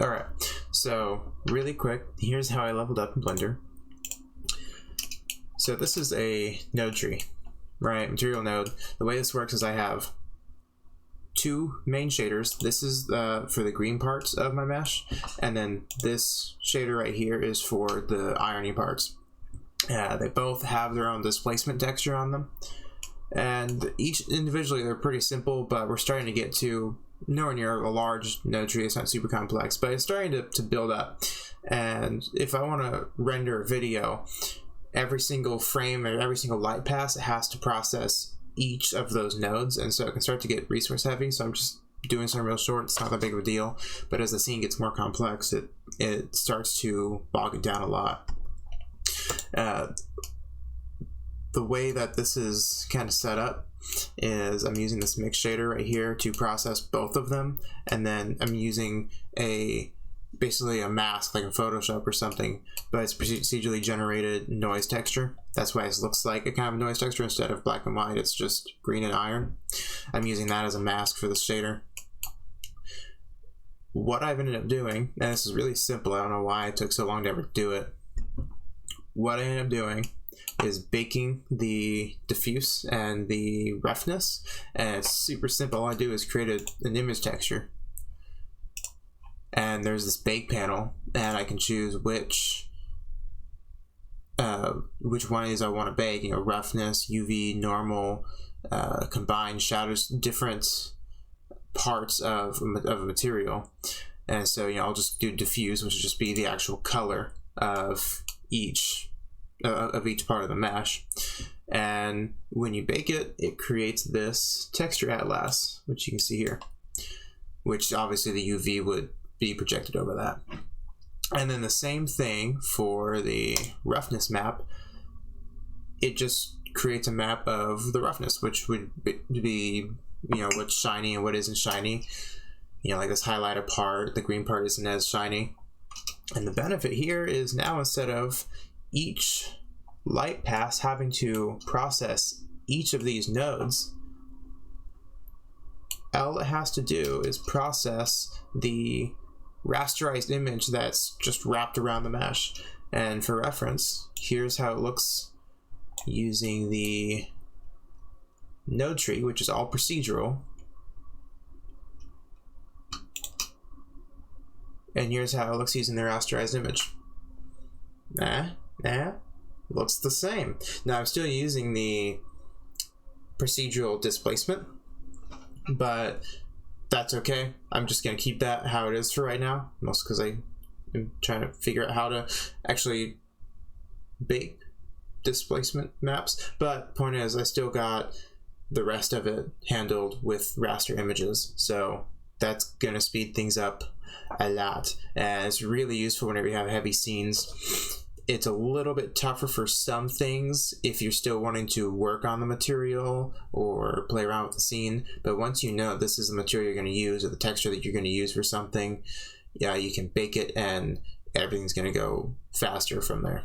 Alright, so really quick, here's how I leveled up in Blender. So this is a node tree, right? Material node. The way this works is I have two main shaders. This is for the green parts of my mesh, and then this shader right here is for the irony parts. They both have their own displacement texture on them, and each individually they're pretty simple, but we're starting to get to nowhere near a large node tree. It's not super complex, but it's starting to build up. And if I want to render a video, every single frame or every single light pass, it has to process each of those nodes, and so it can start to get resource heavy. So I'm just doing some real short. It's not that big of a deal, but as the scene gets more complex, it starts to bog it down a lot. The way that this is kind of set up is I'm using this mix shader right here to process both of them, and then I'm using basically a mask like in Photoshop or something, but it's procedurally generated noise texture. That's why it looks like a kind of noise texture instead of black and white. It's just green and iron. I'm using that as a mask for the shader. What I've ended up doing, and this is really simple, I don't know why it took so long to ever do it. What I ended up doing is baking the diffuse and the roughness, and it's super simple. All I do is create an image texture, and there's this bake panel, and I can choose which one of these I want to bake. You know, roughness, UV, normal, combined shadows, different parts of a material. And so, you know, I'll just do diffuse, which will just be the actual color of each part of the mesh. And when you bake it, it creates this texture atlas, which you can see here, which obviously the UV would be projected over that. And then the same thing for the roughness map. It just creates a map of the roughness, which would be, you know, what's shiny and what isn't shiny. You know, like this highlighted part, the green part isn't as shiny. And the benefit here is now, instead of each light pass having to process each of these nodes, all it has to do is process the rasterized image that's just wrapped around the mesh. And for reference, here's how it looks using the node tree, which is all procedural. And here's how it looks using the rasterized image. Looks the same. Now I'm still using the procedural displacement, but that's okay. I'm just gonna keep that how it is for right now, mostly because I am trying to figure out how to actually bake displacement maps. But point is, I still got the rest of it handled with raster images, so that's gonna speed things up a lot, and it's really useful whenever you have heavy scenes. It's a little bit tougher for some things if you're still wanting to work on the material or play around with the scene, but once you know this is the material you're going to use or the texture that you're going to use for something, yeah, you can bake it and everything's going to go faster from there.